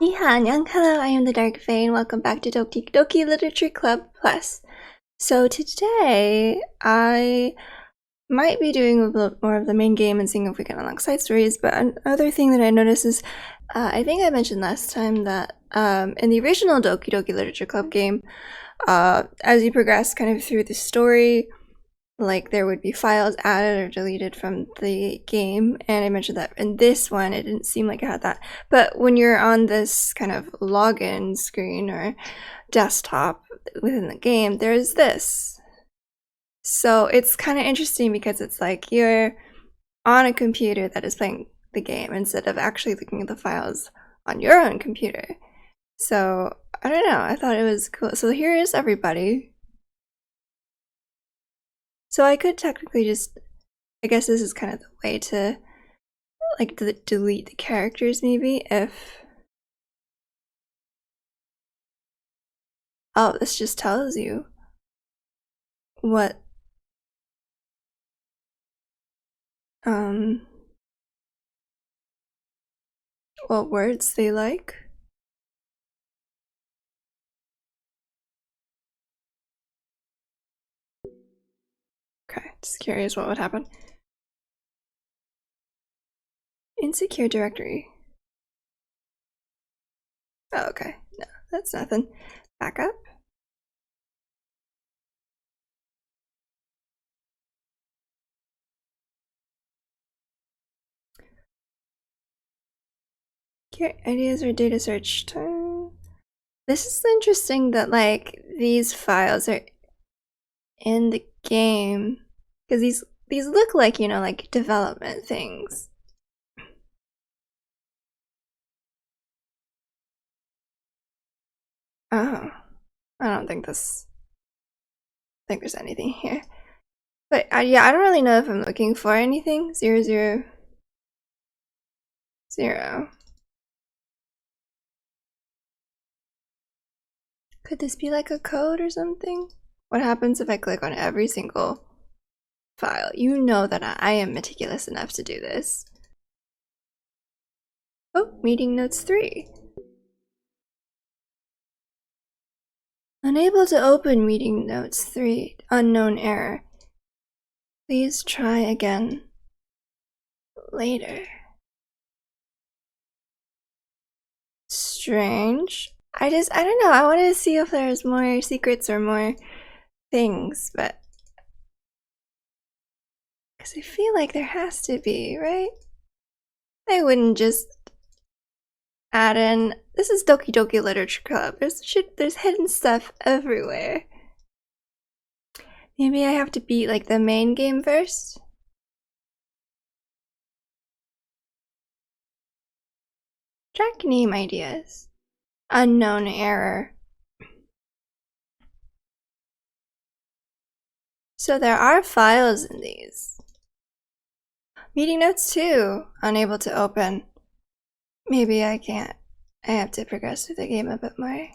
Hello, I am the Dark Fae, and welcome back to Doki Doki Literature Club Plus. So today, I might be doing a little more of the main game and seeing if we can unlock side stories, but another thing that I noticed is, I think I mentioned last time that in the original Doki Doki Literature Club game, as you progress kind of through the story, like there would be files added or deleted from the game, and I mentioned that in this one it didn't seem like it had that, but when you're on this kind of login screen or desktop within the game, there's this. So it's kind of interesting because it's like you're on a computer that is playing the game instead of actually looking at the files on your own computer. So I don't know, I thought it was cool. So here is everybody. So I could technically just, I guess this is kind of the way to, like, delete the characters maybe, if... Oh, this just tells you what, what words they like. Okay, just curious what would happen. Insecure directory. Oh, okay. No, that's nothing. Backup. Ideas or data search time. This is interesting that, like, these files are in the game, because these look like, you know, like development things. Oh, I don't think there's anything here. But yeah, I don't really know if I'm looking for anything. 000. Could this be like a code or something? What happens if I click on every single file? You know that I am meticulous enough to do this. Oh, meeting notes 3. Unable to open meeting notes 3. Unknown error. Please try again later. Strange. I don't know. I wanted to see if there's more secrets or more things, but because I feel like there has to be, right? I wouldn't just add in. This is Doki Doki Literature Club. There's hidden stuff everywhere. Maybe I have to beat like the main game first. Track name ideas. Unknown error. So there are files in these. Meeting notes 2. Unable to open. Maybe I can't. I have to progress through the game a bit more.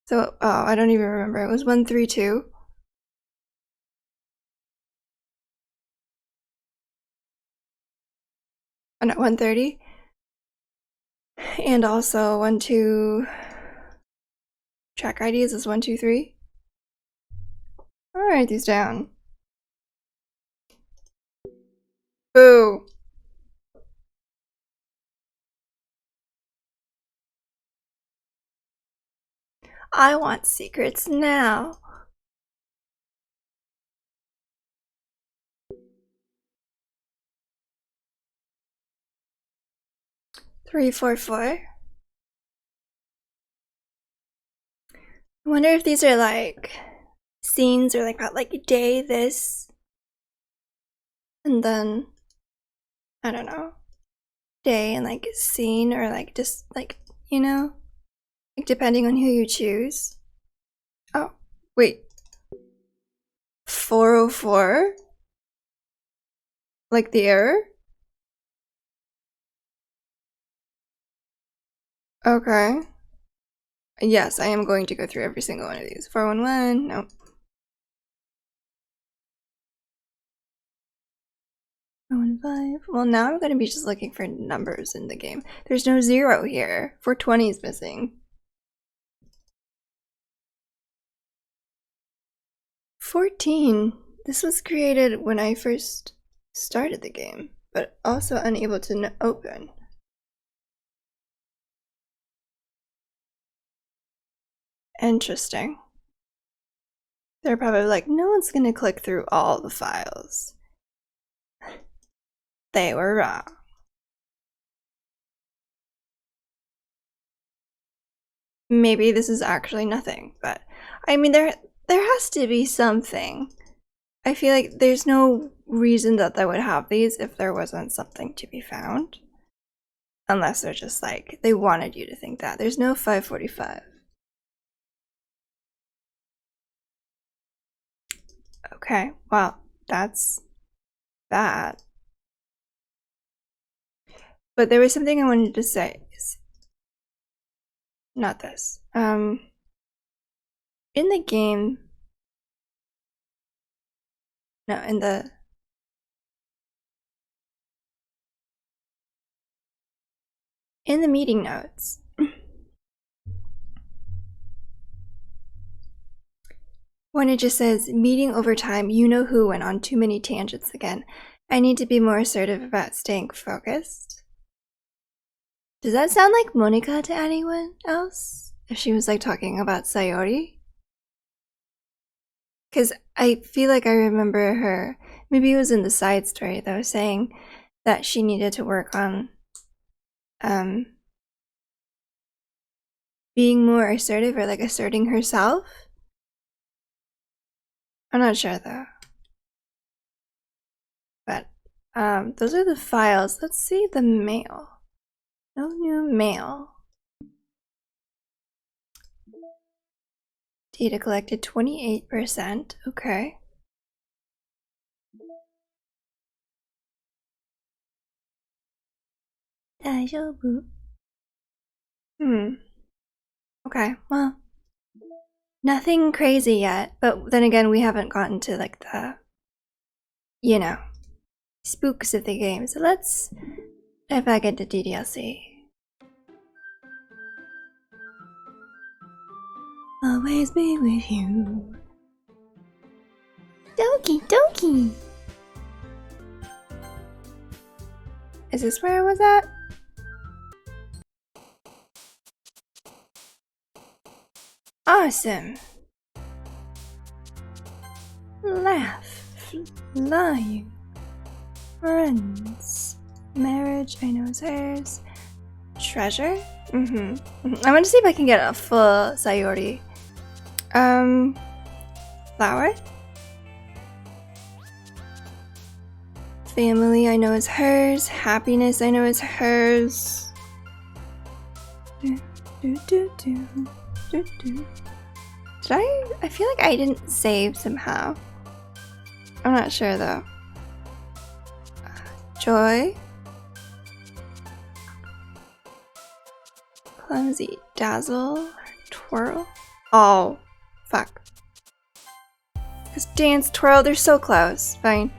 So, oh, I don't even remember. It was 132. Oh, no, 130. And also 12. Track IDs is 123. I'll write these down. Boo. I want secrets now. Three, 4, 4. I wonder if these are like scenes or like about like day this, and then I don't know, day and like scene, or like just like, you know, like depending on who you choose. Oh, wait. 404? Like the error? Okay. Yes, I am going to go through every single one of these. 411, no. 1, 5. Well, now I'm gonna be just looking for numbers in the game. There's no 0 here. 420 is missing. 14. This was created when I first started the game, but also unable to open. Interesting. They're probably like, no one's gonna click through all the files. They were wrong. Maybe this is actually nothing, but I mean, there has to be something. I feel like there's no reason that they would have these if there wasn't something to be found. Unless they're just like, they wanted you to think that. There's no 545. Okay, well, that's that. But there was something I wanted to say. Not this. In the game... No, in the meeting notes. When it just says, meeting over time, you know who went on too many tangents again. I need to be more assertive about staying focused. Does that sound like Monica to anyone else? If she was like talking about Sayori? Because I feel like I remember her, maybe it was in the side story that was saying that she needed to work on being more assertive or like asserting herself. I'm not sure though. But those are the files. Let's see the mail. No new mail. Data collected 28%. Okay. Daijoubu. Okay, well. Nothing crazy yet, but then again, we haven't gotten to like the, you know, spooks of the game. So let's dive back into DDLC. Always be with you. Doki Doki! Is this where I was at? Awesome! Laugh, flying, friends, marriage, I know it's hers, treasure? I want to see if I can get a full Sayori. Flower? Family, I know is hers. Happiness, I know is hers. Did I feel like I didn't save somehow. I'm not sure though. Joy. Clumsy. Dazzle. Twirl. Oh, fuck. This dance, twirl, they're so close. Fine.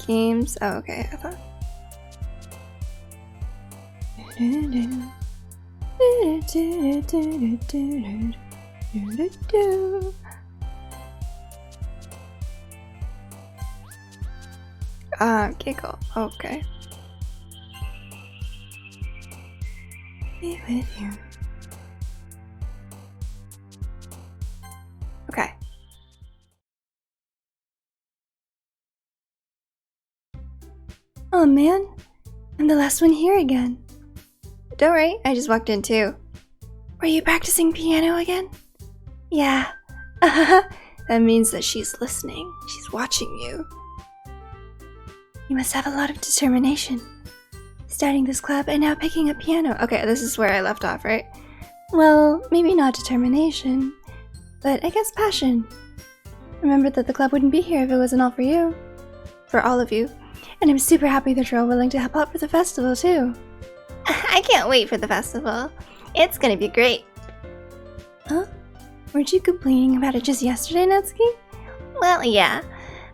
Games. Oh, okay, I thought. Giggle. Okay. Be with you. Okay. Oh man, I'm the last one here again. Don't worry, I just walked in too. Were you practicing piano again? Yeah. That means that she's listening. She's watching you. You must have a lot of determination. Starting this club and now picking up piano. Okay, this is where I left off, right? Well, maybe not determination, but I guess passion. Remember that the club wouldn't be here if it wasn't all for you. For all of you. And I'm super happy that you're all willing to help out for the festival, too. I can't wait for the festival. It's gonna be great. Huh? Weren't you complaining about it just yesterday, Natsuki? Well, yeah.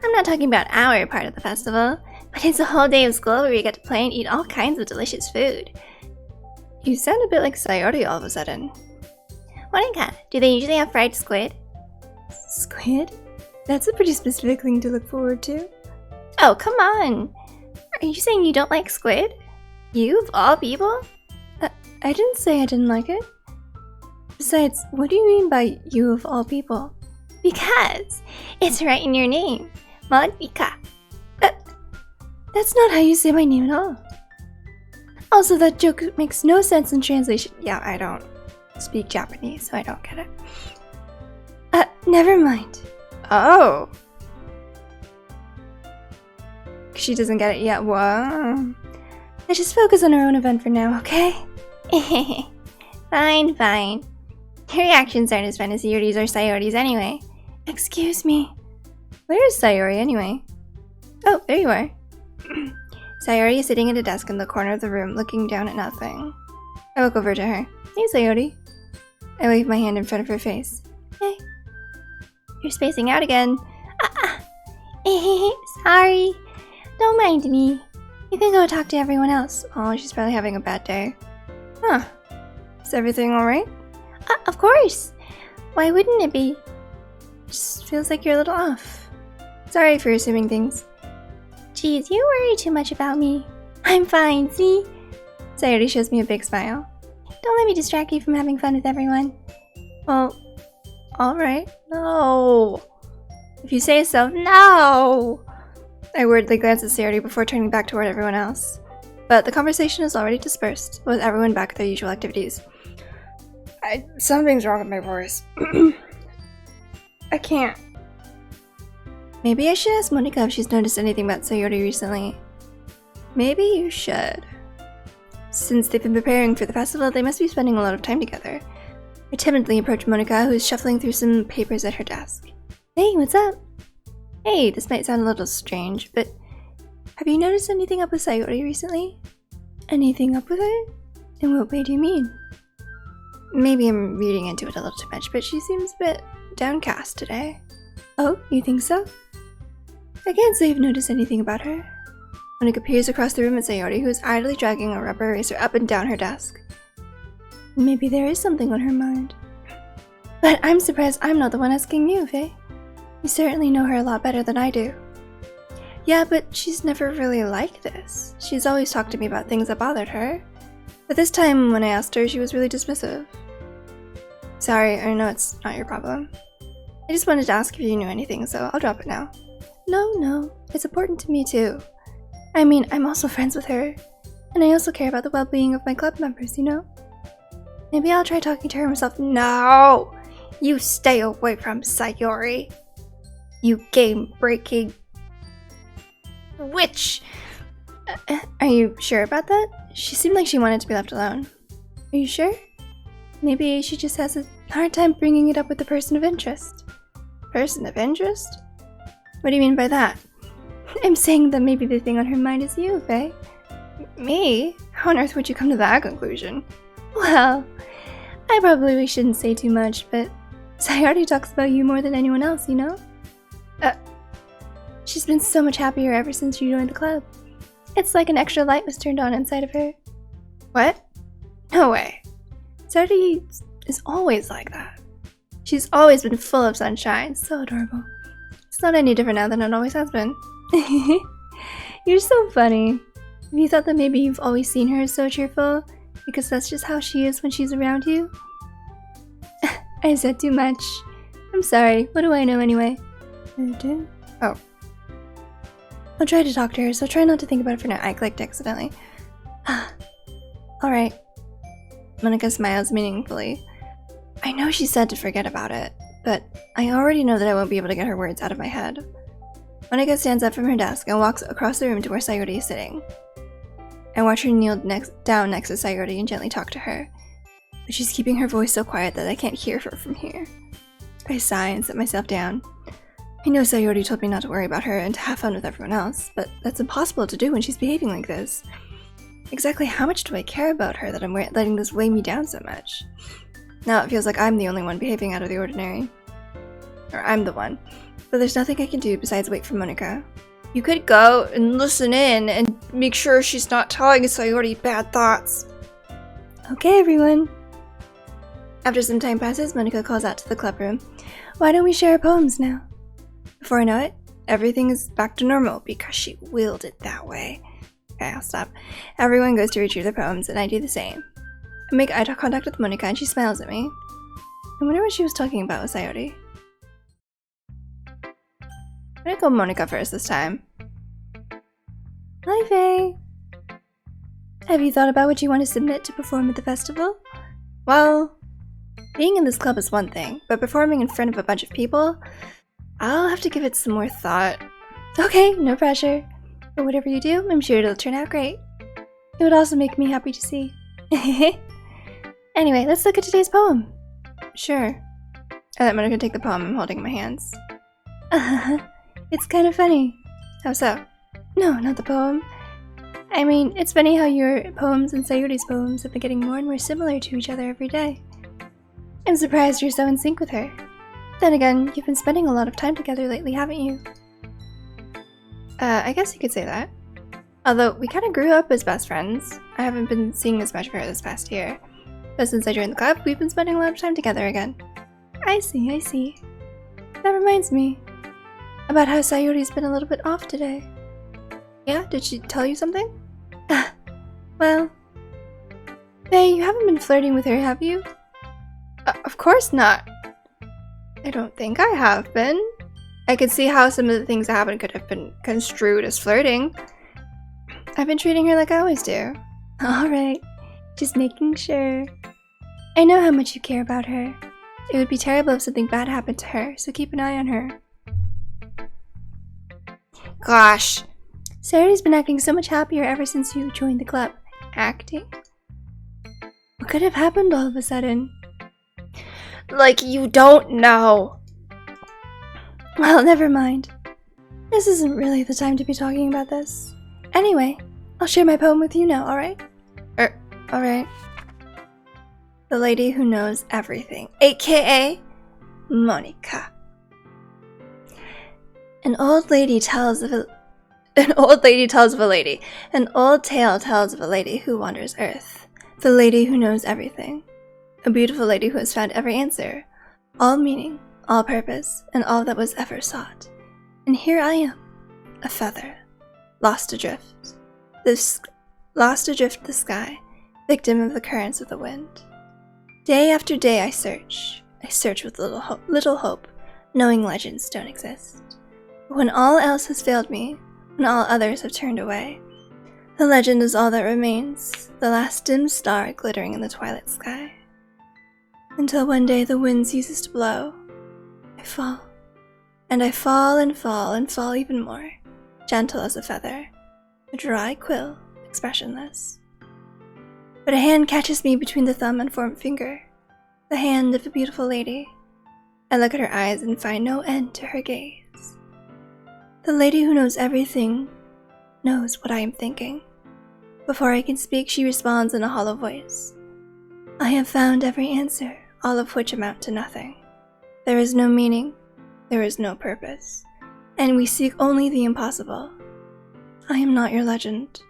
I'm not talking about our part of the festival, But it's a whole day of school where we get to play and eat all kinds of delicious food. You sound a bit like Sayori all of a sudden. Monica, do they usually have fried squid? Squid? That's a pretty specific thing to look forward to. Oh, come on! Are you saying you don't like squid? You, of all people? I didn't say I didn't like it. Besides, what do you mean by you of all people? Because it's right in your name, Monica. That's not how you say my name at all. Also, that joke makes no sense in translation. Yeah, I don't speak Japanese, so I don't get it. Never mind. Oh. She doesn't get it yet. Whoa. Let's just focus on our own event for now, okay? Fine, fine. Your reactions aren't as fun as Yuri's or Sayori's anyway. Excuse me. Where is Sayori anyway? Oh, there you are. Sayori is sitting at a desk in the corner of the room, looking down at nothing. I walk over to her. Hey, Sayori. I wave my hand in front of her face. Hey. You're spacing out again. Sorry. Don't mind me. You can go talk to everyone else. Oh, she's probably having a bad day. Huh. Is everything alright? Of course. Why wouldn't it be? Just feels like you're a little off. Sorry for assuming things. Geez, you worry too much about me. I'm fine, see? Sayori shows me a big smile. Don't let me distract you from having fun with everyone. Well, alright. No. If you say so, no! I worriedly glance at Sayori before turning back toward everyone else. But the conversation is already dispersed, with everyone back at their usual activities. Something's wrong with my voice. I can't. Maybe I should ask Monica if she's noticed anything about Sayori recently. Maybe you should. Since they've been preparing for the festival, they must be spending a lot of time together. I timidly approach Monica, who is shuffling through some papers at her desk. Hey, what's up? Hey, this might sound a little strange, but have you noticed anything up with Sayori recently? Anything up with her? In what way do you mean? Maybe I'm reading into it a little too much, but she seems a bit downcast today. Oh, you think so? I can't say I've noticed anything about her. Monica peers across the room at Sayori, who is idly dragging a rubber eraser up and down her desk. Maybe there is something on her mind. But I'm surprised I'm not the one asking you, Faye. You certainly know her a lot better than I do. Yeah, but she's never really like this. She's always talked to me about things that bothered her. But this time, when I asked her, she was really dismissive. Sorry, I know it's not your problem. I just wanted to ask if you knew anything, so I'll drop it now. No, it's important to me too. I mean, I'm also friends with her, and I also care about the well-being of my club members, you know? Maybe I'll try talking to her myself. No! You stay away from Sayori! You game-breaking witch! Are you sure about that? She seemed like she wanted to be left alone. Are you sure? Maybe she just has a hard time bringing it up with the person of interest. Person of interest? What do you mean by that? I'm saying that maybe the thing on her mind is you, Faye. Me? How on earth would you come to that conclusion? Well, I probably shouldn't say too much, but Sayori talks about you more than anyone else, you know? She's been so much happier ever since you joined the club. It's like an extra light was turned on inside of her. What? No way. Sayori is always like that. She's always been full of sunshine. So adorable. It's not any different now than it always has been. You're so funny. Have you thought that maybe you've always seen her as so cheerful? Because that's just how she is when she's around you? I said too much. I'm sorry. What do I know anyway? Oh. I'll try to talk to her, so try not to think about it for now. I clicked accidentally. Alright. Monica smiles meaningfully. I know she said to forget about it, but I already know that I won't be able to get her words out of my head. Monica stands up from her desk and walks across the room to where Sayori is sitting. I watch her kneel down next to Sayori and gently talk to her, but she's keeping her voice so quiet that I can't hear her from here. I sigh and sit myself down. I know Sayori told me not to worry about her and to have fun with everyone else, but that's impossible to do when she's behaving like this. Exactly how much do I care about her that I'm letting this weigh me down so much? Now it feels like I'm the only one behaving out of the ordinary. Or I'm the one. But there's nothing I can do besides wait for Monica. You could go and listen in and make sure she's not telling Sayori bad thoughts. Okay, everyone. After some time passes, Monika calls out to the club room. Why don't we share our poems now? Before I know it, everything is back to normal because she willed it that way. Okay, I'll stop. Everyone goes to retrieve their poems, and I do the same. I make eye contact with Monika, and she smiles at me. I wonder what she was talking about with Sayori. I'm gonna go Monika first this time. Hi, Faye. Have you thought about what you want to submit to perform at the festival? Well, being in this club is one thing, but performing in front of a bunch of people, I'll have to give it some more thought. Okay, no pressure. But whatever you do, I'm sure it'll turn out great. It would also make me happy to see. Anyway, let's look at today's poem. Sure. I'm gonna take the poem I'm holding in my hands. It's kind of funny. How so? No, not the poem. I mean, it's funny how your poems and Sayori's poems have been getting more and more similar to each other every day. I'm surprised you're so in sync with her. Then again, you've been spending a lot of time together lately, haven't you? I guess you could say that. Although, we kind of grew up as best friends. I haven't been seeing as much of her this past year. But since I joined the club, we've been spending a lot of time together again. I see, I see. That reminds me about how Sayori's been a little bit off today. Yeah? Did she tell you something? Well... Faye, you haven't been flirting with her, have you? Of course not. I don't think I have been. I could see how some of the things that happened could have been construed as flirting. I've been treating her like I always do. Alright, just making sure. I know how much you care about her. It would be terrible if something bad happened to her, so keep an eye on her. Gosh. Sayori's been acting so much happier ever since you joined the club. Acting? What could have happened all of a sudden? Like, you don't know. Well, never mind. This isn't really the time to be talking about this. Anyway, I'll share my poem with you now, alright? Alright. The lady who knows everything, aka Monika. An old tale tells of a lady. An old tale tells of a lady who wanders earth. The lady who knows everything. A beautiful lady who has found every answer, all meaning, all purpose, and all that was ever sought. And here I am, a feather, lost adrift the sky, victim of the currents of the wind. Day after day I search with little hope, knowing legends don't exist. But when all else has failed me, when all others have turned away, the legend is all that remains, the last dim star glittering in the twilight sky. Until one day the wind ceases to blow, I fall, and I fall and fall and fall even more, gentle as a feather, a dry quill, expressionless. But a hand catches me between the thumb and forefinger, the hand of a beautiful lady. I look at her eyes and find no end to her gaze. The lady who knows everything knows what I am thinking. Before I can speak, she responds in a hollow voice. I have found every answer, all of which amount to nothing. There is no meaning, there is no purpose, and we seek only the impossible. I am not your legend.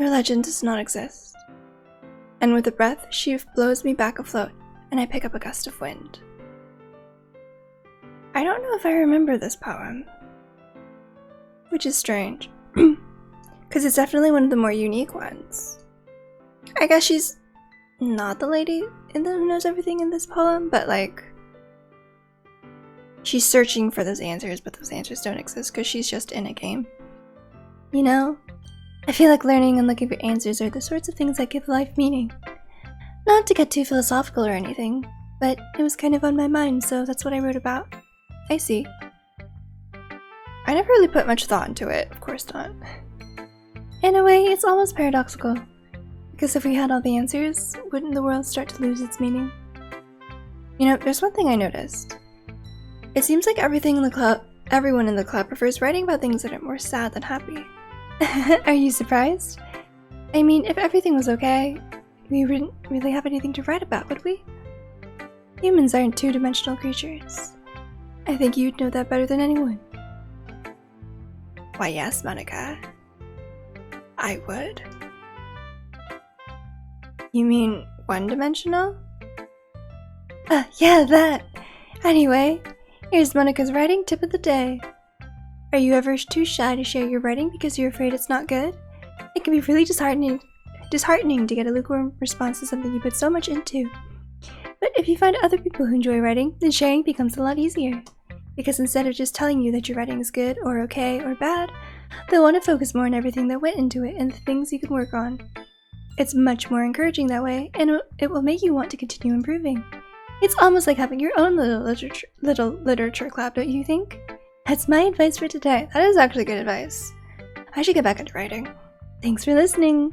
Your legend does not exist. And with a breath, she blows me back afloat, and I pick up a gust of wind. I don't know if I remember this poem, which is strange, because it's definitely one of the more unique ones. I guess she's not the lady who knows everything in this poem, but like, she's searching for those answers, but those answers don't exist because she's just in a game. You know? I feel like learning and looking for answers are the sorts of things that give life meaning. Not to get too philosophical or anything, but it was kind of on my mind, so that's what I wrote about. I see. I never really put much thought into it, of course not. In a way, it's almost paradoxical. Because if we had all the answers, wouldn't the world start to lose its meaning? You know, there's one thing I noticed. It seems like everyone in the club prefers writing about things that are more sad than happy. Are you surprised? I mean, if everything was okay, we wouldn't really have anything to write about, would we? Humans aren't two-dimensional creatures. I think you'd know that better than anyone. Why yes, Monica. I would. You mean one-dimensional? Yeah, that! Anyway, here's Monica's writing tip of the day. Are you ever too shy to share your writing because you're afraid it's not good? It can be really disheartening to get a lukewarm response to something you put so much into. But if you find other people who enjoy writing, then sharing becomes a lot easier. Because instead of just telling you that your writing is good, or okay, or bad, they'll want to focus more on everything that went into it and the things you can work on. It's much more encouraging that way, and it will make you want to continue improving. It's almost like having your own little literature club, don't you think? That's my advice for today. That is actually good advice. I should get back into writing. Thanks for listening.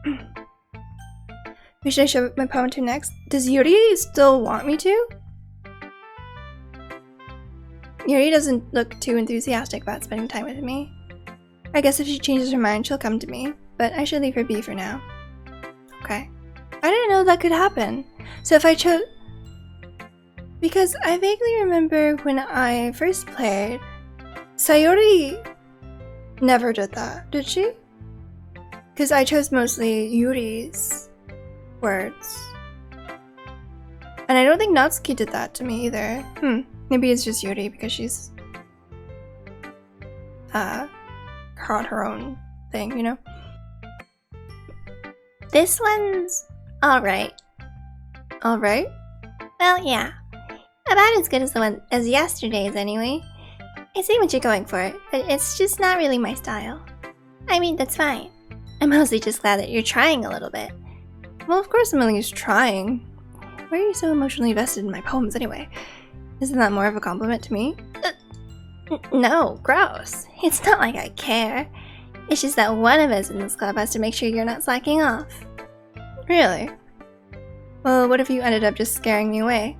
Who should I show my poem to next? Does Yuri still want me to? Yuri doesn't look too enthusiastic about spending time with me. I guess if she changes her mind, she'll come to me, but I should leave her be for now. Okay. I didn't know that could happen. So if I chose... Because I vaguely remember when I first played, Sayori never did that, did she? Because I chose mostly Yuri's words. And I don't think Natsuki did that to me either. Maybe it's just Yuri because she's got her own thing, you know? This one's alright. Alright? Well, yeah. About as good as the one as yesterday's anyway. I see what you're going for, but it's just not really my style. I mean, that's fine. I'm mostly just glad that you're trying a little bit. Well, of course I'm at least trying. Why are you so emotionally invested in my poems anyway? Isn't that more of a compliment to me? No, gross. It's not like I care. It's just that one of us in this club has to make sure you're not slacking off. Really? Well, what if you ended up just scaring me away?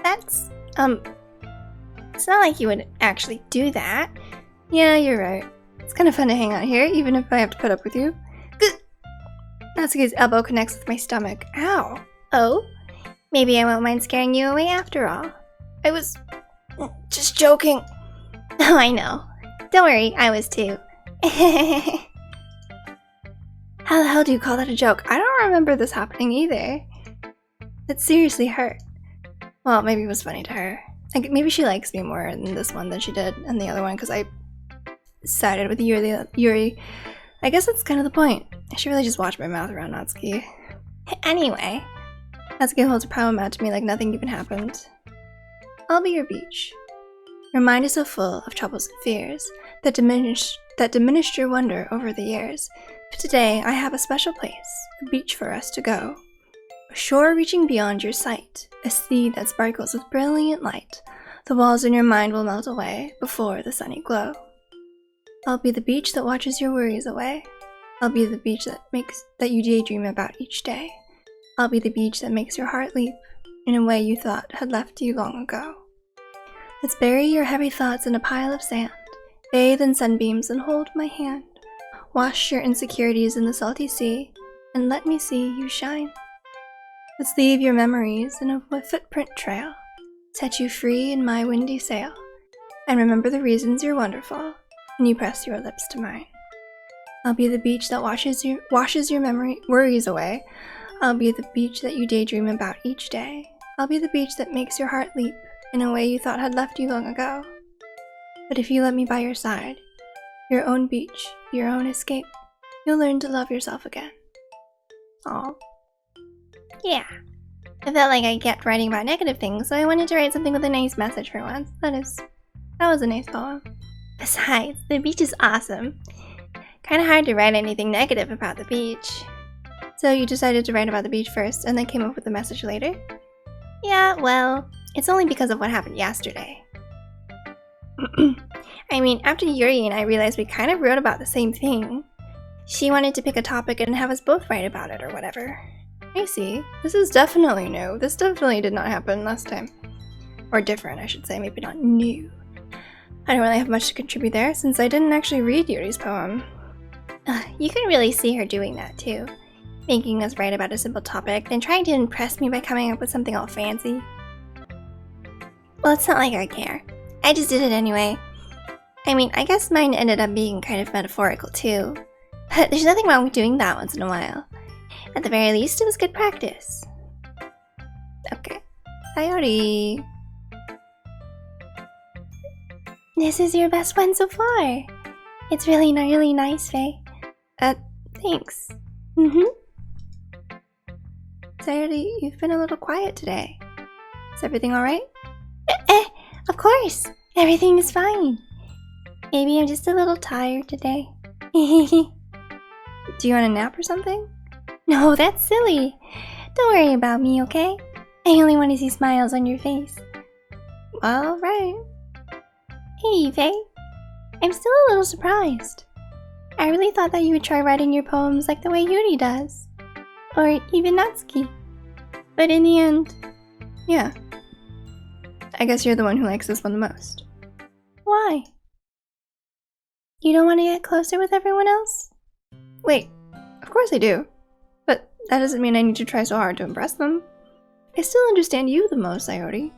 That's, it's not like you would actually do that. Yeah, you're right. It's kind of fun to hang out here, even if I have to put up with you. Natsuki's elbow connects with my stomach. Ow. Oh? Maybe I won't mind scaring you away after all. I was just joking. Oh, I know. Don't worry, I was too. How the hell do you call that a joke? I don't remember this happening either. It seriously hurt. Well, maybe it was funny to her. Maybe she likes me more in this one than she did in the other one because I sided with Yuri. I guess that's kind of the point. I should really just watch my mouth around Natsuki. Anyway, Natsuki holds her poem out to me like nothing even happened. I'll be your beach. Your mind is so full of troubles and fears that diminished your wonder over the years. But today I have a special place, a beach for us to go. A shore reaching beyond your sight, a sea that sparkles with brilliant light. The walls in your mind will melt away before the sunny glow. I'll be the beach that watches your worries away. I'll be the beach that you daydream about each day. I'll be the beach that makes your heart leap in a way you thought had left you long ago. Let's bury your heavy thoughts in a pile of sand, bathe in sunbeams and hold my hand. Wash your insecurities in the salty sea, and let me see you shine. Let's leave your memories in a footprint trail, set you free in my windy sail, and remember the reasons you're wonderful when you press your lips to mine. I'll be the beach that washes your worries away. I'll be the beach that you daydream about each day. I'll be the beach that makes your heart leap in a way you thought had left you long ago. But if you let me by your side, your own beach, your own escape, you'll learn to love yourself again. Aw. Yeah. I felt like I kept writing about negative things, so I wanted to write something with a nice message for once. That was a nice poem. Besides, the beach is awesome. Kinda hard to write anything negative about the beach. So you decided to write about the beach first, and then came up with the message later? Yeah, well, it's only because of what happened yesterday. I mean, after Yuri and I realized we kind of wrote about the same thing. She wanted to pick a topic and have us both write about it or whatever. I see. This is definitely new. This definitely did not happen last time. Or different, I should say. Maybe not new. I don't really have much to contribute there, since I didn't actually read Yuri's poem. You can really see her doing that too. Making us write about a simple topic, then trying to impress me by coming up with something all fancy. Well, it's not like I care. I just did it anyway. I mean, I guess mine ended up being kind of metaphorical too. But there's nothing wrong with doing that once in a while. At the very least, it was good practice. Okay. Sayori. This is your best one so far. It's really nice, Faye. Thanks. Sayori, you've been a little quiet today. Is everything alright? Of course. Everything is fine. Maybe I'm just a little tired today. Do you want a nap or something? No, that's silly. Don't worry about me, okay? I only want to see smiles on your face. Well, right. Hey, Faye. I'm still a little surprised. I really thought that you would try writing your poems like the way Yuri does. Or even Natsuki. But in the end... Yeah. I guess you're the one who likes this one the most. Why? You don't want to get closer with everyone else? Wait, of course I do. But that doesn't mean I need to try so hard to impress them. I still understand you the most, Sayori.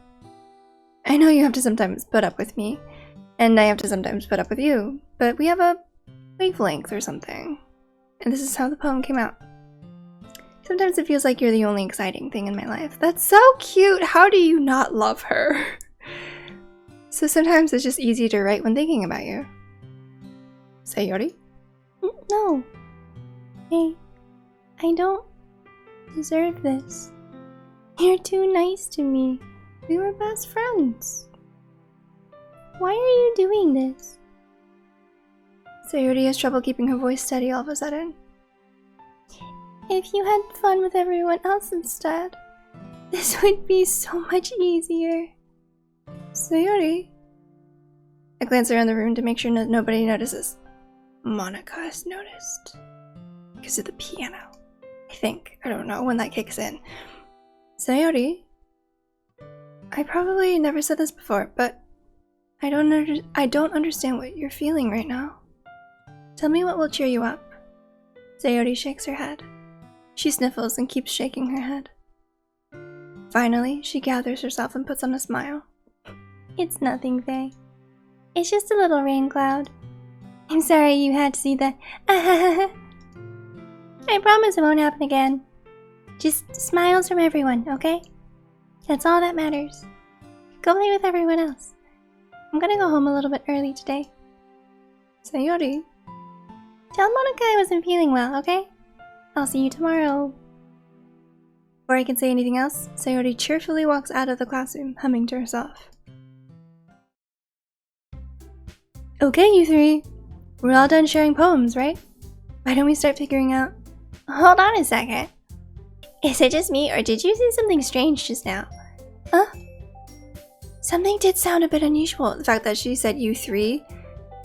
I know you have to sometimes put up with me, and I have to sometimes put up with you, but we have a wavelength or something. And this is how the poem came out. Sometimes it feels like you're the only exciting thing in my life. That's so cute! How do you not love her? So sometimes it's just easy to write when thinking about you. Sayori? No. Hey, I don't deserve this. You're too nice to me. We were best friends. Why are you doing this? Sayori has trouble keeping her voice steady all of a sudden. If you had fun with everyone else instead, this would be so much easier. Sayori? I glance around the room to make sure nobody notices. Monica has noticed. Because of the piano. I think. I don't know when that kicks in. Sayori? I probably never said this before, but I don't understand what you're feeling right now. Tell me what will cheer you up. Sayori shakes her head. She sniffles and keeps shaking her head. Finally, she gathers herself and puts on a smile. It's nothing, Faye. It's just a little rain cloud. I'm sorry you had to see that. I promise it won't happen again. Just smiles from everyone, okay? That's all that matters. Go play with everyone else. I'm gonna go home a little bit early today. Sayori? Tell Monica I wasn't feeling well, okay? I'll see you tomorrow. Before I can say anything else, Sayori cheerfully walks out of the classroom, humming to herself. Okay, you three. We're all done sharing poems, right? Why don't we start figuring out... Hold on a second. Is it just me, or did you see something strange just now? Huh? Something did sound a bit unusual. The fact that she said you three,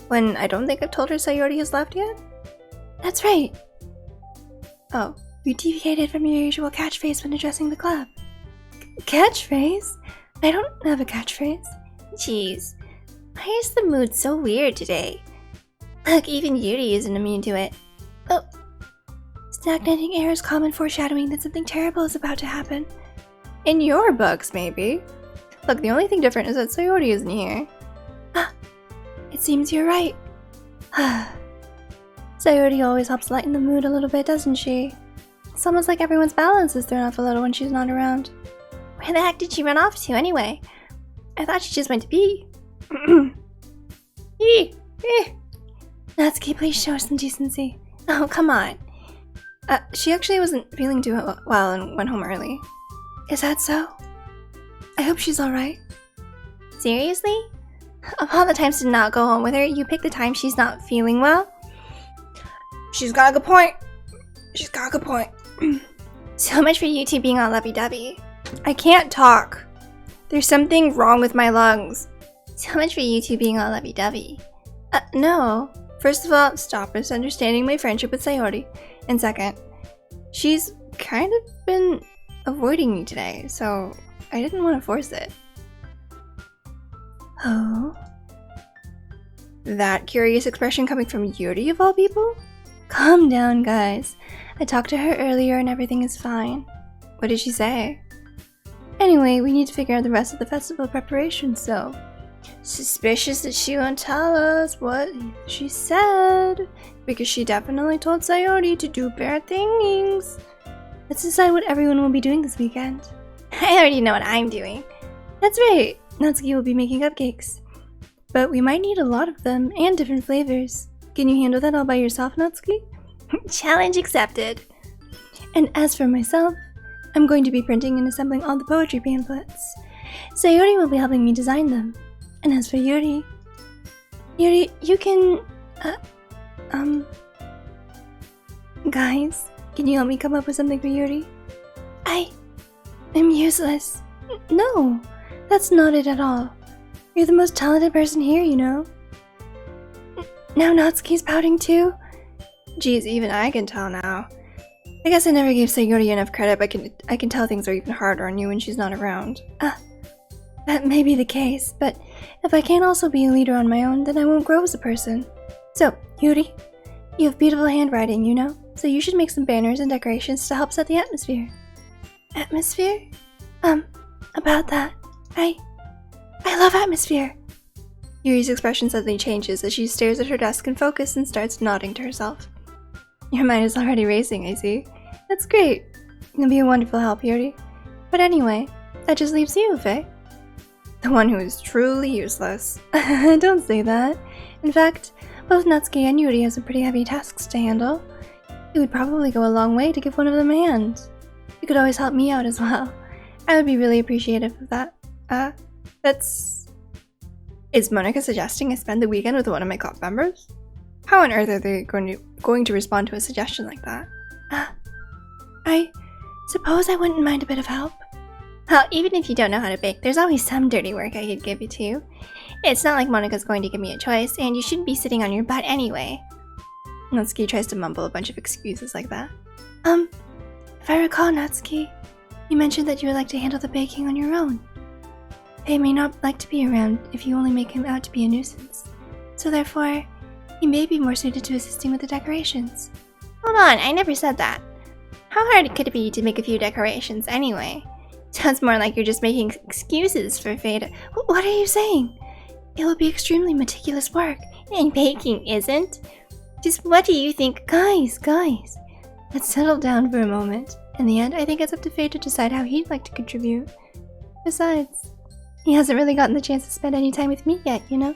when I don't think I've told her Sayori has left yet? That's right. Oh, you deviated from your usual catchphrase when addressing the club. Catchphrase? I don't have a catchphrase. Jeez, why is the mood so weird today? Look, even Yuri isn't immune to it. Oh. Stagnating air is common foreshadowing that something terrible is about to happen. In your books, maybe. Look, the only thing different is that Sayori isn't here. Ah, it seems you're right. Sayori always helps lighten the mood a little bit, doesn't she? It's almost like everyone's balance is thrown off a little when she's not around. Where the heck did she run off to anyway? I thought she just went to pee. Natsuki, please show us some decency. Oh, come on. She actually wasn't feeling too well and went home early. Is that so? I hope she's alright. Seriously? Of all the times to not go home with her, you pick the time she's not feeling well? She's got a good point. She's got a good point. So much for you two being all lovey-dovey. I can't talk. There's something wrong with my lungs. So much for you two being all lovey-dovey. No. First of all, stop misunderstanding my friendship with Sayori. And second, she's kind of been avoiding me today, so I didn't want to force it. Oh? That curious expression coming from Yuri of all people? Calm down, guys. I talked to her earlier and everything is fine. What did she say? Anyway, we need to figure out the rest of the festival preparations, so Suspicious that she won't tell us what she said, because she definitely told Sayori to do bad things. Let's decide what everyone will be doing this weekend. I already know what I'm doing. That's right, Natsuki will be making cupcakes. But we might need a lot of them, and different flavors. Can you handle that all by yourself, Natsuki? Challenge accepted. And as for myself, I'm going to be printing and assembling all the poetry pamphlets. Sayori will be helping me design them. And as for Yuri, you can, guys, can you help me come up with something for Yuri? I'm useless. No, that's not it at all. You're the most talented person here, you know. Now Natsuki's pouting too? Geez, even I can tell now. I guess I never gave Sayori enough credit, but I can tell things are even harder on you when she's not around. That may be the case, but if I can't also be a leader on my own, then I won't grow as a person. So, Yuri, you have beautiful handwriting, you know, so you should make some banners and decorations to help set the atmosphere. Atmosphere? About that. I love atmosphere. Yuri's expression suddenly changes as she stares at her desk in focus and starts nodding to herself. Your mind is already racing, I see. That's great. You'll be a wonderful help, Yuri. But anyway, that just leaves you, Faye. The one who is truly useless. Don't say that. In fact, both Natsuki and Yuri have some pretty heavy tasks to handle. It would probably go a long way to give one of them a hand. You could always help me out as well. I would be really appreciative of that. Is Monica suggesting I spend the weekend with one of my club members? How on earth are they going to respond to a suggestion like that? I suppose I wouldn't mind a bit of help. Well, even if you don't know how to bake, there's always some dirty work I could give you to. It's not like Monica's going to give me a choice, and you shouldn't be sitting on your butt anyway. Natsuki tries to mumble a bunch of excuses like that. If I recall, Natsuki, you mentioned that you would like to handle the baking on your own. They may not like to be around if you only make him out to be a nuisance. So therefore, he may be more suited to assisting with the decorations. Hold on, I never said that. How hard could it be to make a few decorations anyway? Sounds more like you're just making excuses for Fate. What are you saying? It will be extremely meticulous work, and baking isn't. Just what do you think? Guys, let's settle down for a moment. In the end, I think it's up to Fate to decide how he'd like to contribute. Besides, he hasn't really gotten the chance to spend any time with me yet, you know?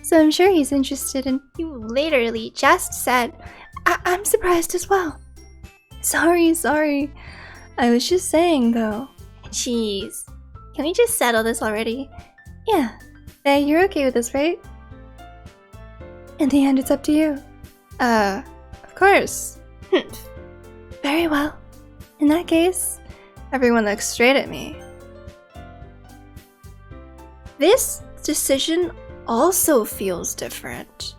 So I'm sure he's interested in— You literally just said— I'm surprised as well. Sorry. I was just saying, though. Jeez. Can we just settle this already? Yeah. Hey, you're okay with this, right? In the end, it's up to you. Of course. Very well. In that case, everyone looks straight at me. This decision also feels different.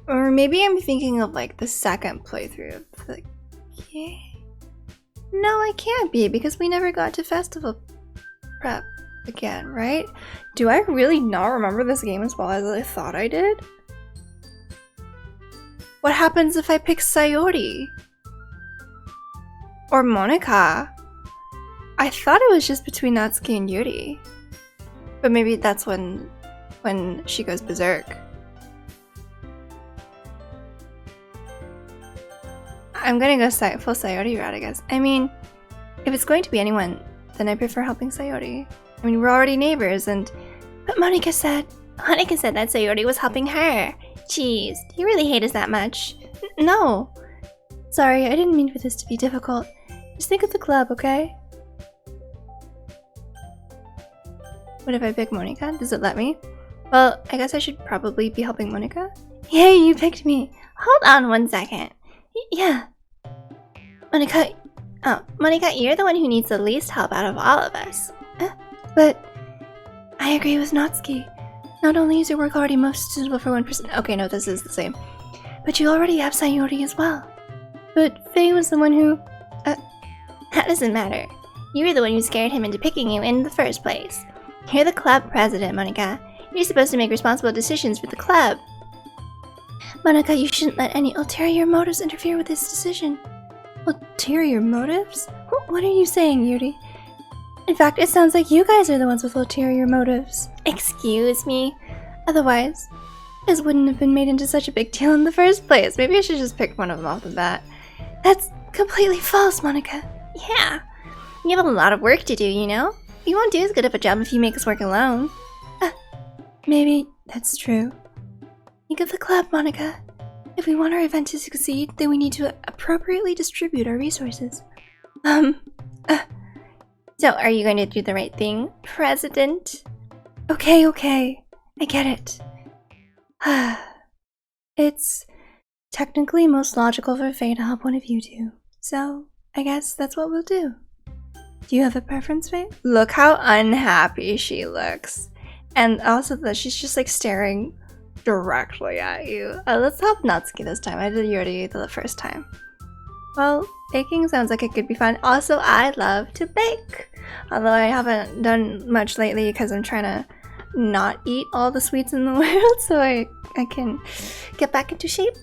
Or maybe I'm thinking of like the second playthrough of the game. No, I can't be because we never got to festival prep again, right? Do I really not remember this game as well as I thought I did? What happens if I pick Sayori? Or Monica? I thought it was just between Natsuki and Yuri. But maybe that's when she goes berserk. I'm gonna go full Sayori route, I guess. I mean, if it's going to be anyone, then I prefer helping Sayori. I mean, we're already neighbors and— But Monica said that Sayori was helping her. Jeez, do you really hate us that much? No. Sorry, I didn't mean for this to be difficult. Just think of the club, okay? What if I pick Monica? Does it let me? Well, I guess I should probably be helping Monica. Yay, you picked me! Hold on 1 second. Yeah. Monica, you're the one who needs the least help out of all of us. But I agree with Natsuki. Not only is your work already most suitable for one person— Okay, no, this is the same. But you already have Sayori as well. But Faye was the one who— That doesn't matter. You were the one who scared him into picking you in the first place. You're the club president, Monica. You're supposed to make responsible decisions for the club. Monica, you shouldn't let any ulterior motives interfere with this decision. Ulterior motives? What are you saying, Yuri? In fact, it sounds like you guys are the ones with ulterior motives. Excuse me? Otherwise, this wouldn't have been made into such a big deal in the first place. Maybe I should just pick one of them off the bat. That's completely false, Monica. Yeah. You have a lot of work to do, you know? You won't do as good of a job if you make us work alone. Maybe that's true. Think of the club, Monica. If we want our event to succeed, then we need to appropriately distribute our resources. So are you going to do the right thing, President? Okay. I get it. It's technically most logical for Faye to help one of you two. So, I guess that's what we'll do. Do you have a preference, Faye? Look how unhappy she looks. And also that she's just like staring directly at you. Let's help Natsuki this time. I did Yuri the first time. Well, baking sounds like it could be fun. Also, I love to bake. Although I haven't done much lately because I'm trying to not eat all the sweets in the world so I can get back into shape.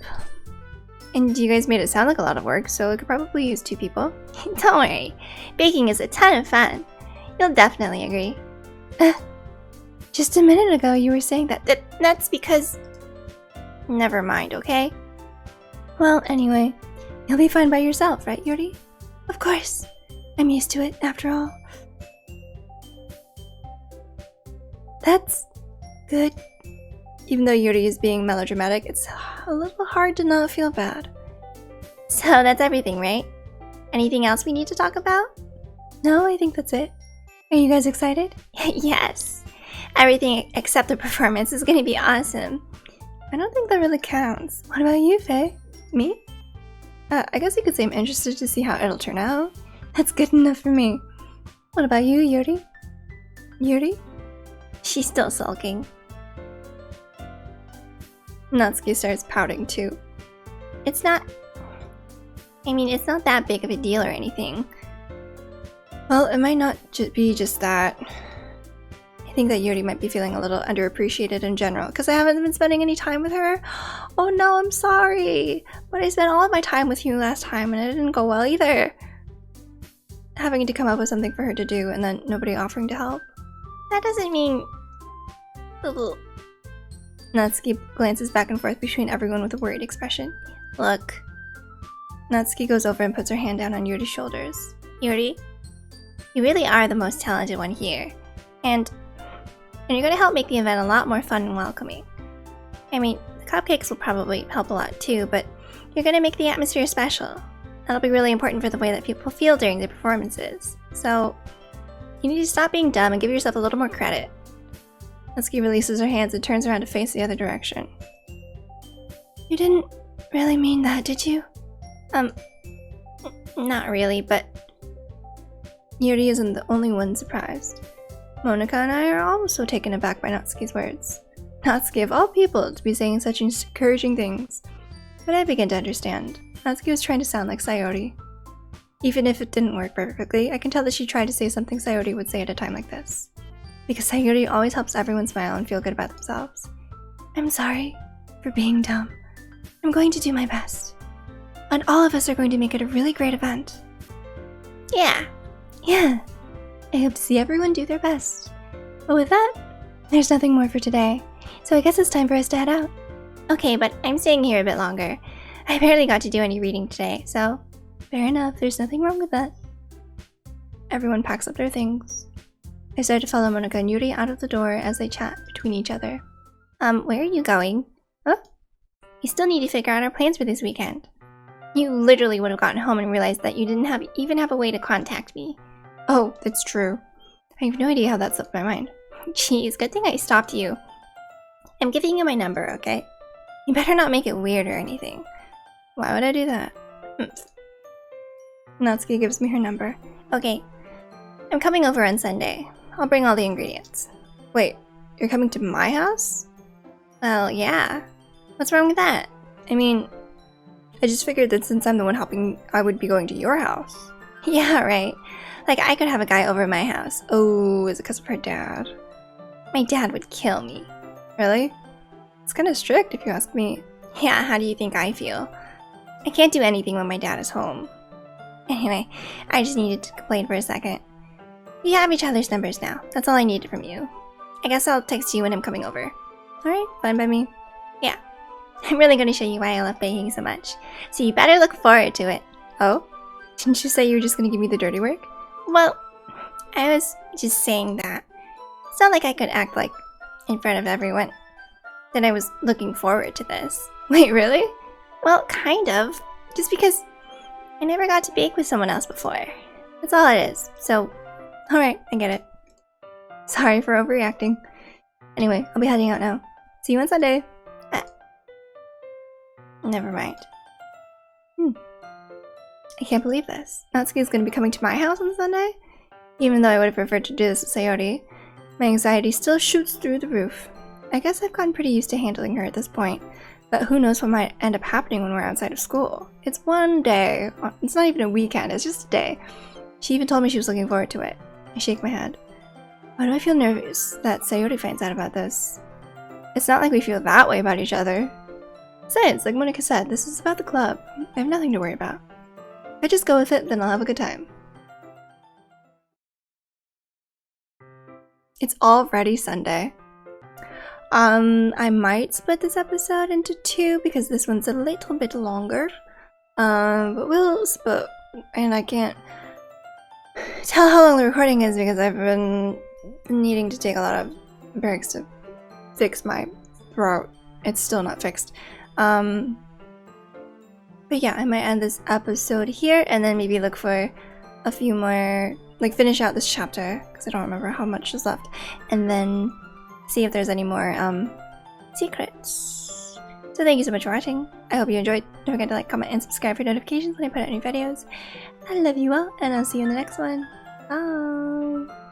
And you guys made it sound like a lot of work, so it could probably use 2 people. Don't worry. Baking is a ton of fun. You'll definitely agree. Just a minute ago you were saying that's because... Never mind, okay? Well, anyway, you'll be fine by yourself, right, Yuri? Of course. I'm used to it, after all. That's good. Even though Yuri is being melodramatic, it's a little hard to not feel bad. So that's everything, right? Anything else we need to talk about? No, I think that's it. Are you guys excited? Yes. Everything except the performance is going to be awesome. I don't think that really counts. What about you, Faye? Me? I guess you could say I'm interested to see how it'll turn out. That's good enough for me. What about you, Yuri? Yuri? She's still sulking. Natsuki starts pouting too. It's not that big of a deal or anything. Well, it might not be just that. I think that Yuri might be feeling a little underappreciated in general because I haven't been spending any time with her. Oh no, I'm sorry. But I spent all of my time with you last time and it didn't go well either. Having to come up with something for her to do and then nobody offering to help. That doesn't mean... Natsuki glances back and forth between everyone with a worried expression. Look. Natsuki goes over and puts her hand down on Yuri's shoulders. Yuri, you really are the most talented one here. And you're going to help make the event a lot more fun and welcoming. I mean, the cupcakes will probably help a lot too, but you're going to make the atmosphere special. That'll be really important for the way that people feel during the performances. So, you need to stop being dumb and give yourself a little more credit. Natsuki releases her hands and turns around to face the other direction. You didn't really mean that, did you? Not really, but... Yuri isn't the only one surprised. Monica and I are also taken aback by Natsuki's words. Natsuki of all people to be saying such encouraging things. But I begin to understand. Natsuki was trying to sound like Sayori. Even if it didn't work perfectly, I can tell that she tried to say something Sayori would say at a time like this. Because Sayori always helps everyone smile and feel good about themselves. I'm sorry for being dumb. I'm going to do my best. And all of us are going to make it a really great event. Yeah. I hope to see everyone do their best. But with that, there's nothing more for today. So I guess it's time for us to head out. Okay, but I'm staying here a bit longer. I barely got to do any reading today, so fair enough, there's nothing wrong with that. Everyone packs up their things. I start to follow Monica and Yuri out of the door as they chat between each other. Where are you going? Huh? We still need to figure out our plans for this weekend. You literally would have gotten home and realized that you didn't even have a way to contact me. Oh, that's true. I have no idea how that slipped my mind. Jeez, good thing I stopped you. I'm giving you my number, okay? You better not make it weird or anything. Why would I do that? Natsuki gives me her number. Okay. I'm coming over on Sunday. I'll bring all the ingredients. Wait, you're coming to my house? Well, yeah. What's wrong with that? I mean, I just figured that since I'm the one helping, I would be going to your house. Yeah, right. Like, I could have a guy over at my house. Oh, is it because of her dad? My dad would kill me. Really? It's kind of strict if you ask me. Yeah, how do you think I feel? I can't do anything when my dad is home. Anyway, I just needed to complain for a second. We have each other's numbers now. That's all I needed from you. I guess I'll text you when I'm coming over. Alright, fine by me. Yeah. I'm really gonna show you why I love baking so much. So you better look forward to it. Oh? Didn't you say you were just gonna give me the dirty work? Well, I was just saying that. It's not like I could act like, in front of everyone, that I was looking forward to this. Wait, really? Well, kind of. Just because I never got to bake with someone else before. That's all it is. So, alright, I get it. Sorry for overreacting. Anyway, I'll be heading out now. See you on Sunday. Never mind. I can't believe this. Natsuki's gonna be coming to my house on Sunday? Even though I would have preferred to do this with Sayori, my anxiety still shoots through the roof. I guess I've gotten pretty used to handling her at this point, but who knows what might end up happening when we're outside of school. It's one day. It's not even a weekend, it's just a day. She even told me she was looking forward to it. I shake my head. Why do I feel nervous that Sayori finds out about this? It's not like we feel that way about each other. Besides, like Monica said, this is about the club. I have nothing to worry about. If I just go with it, then I'll have a good time. It's already Sunday. I might split this episode into 2 because this one's a little bit longer. But we'll split, and I can't tell how long the recording is because I've been needing to take a lot of breaks to fix my throat. It's still not fixed. But yeah, I might end this episode here and then maybe look for a few more, like finish out this chapter because I don't remember how much is left, and then see if there's any more secrets. So thank you so much for watching. I hope you enjoyed. Don't forget to like, comment, and subscribe for notifications when I put out new videos. I love you all, and I'll see you in the next one. Bye!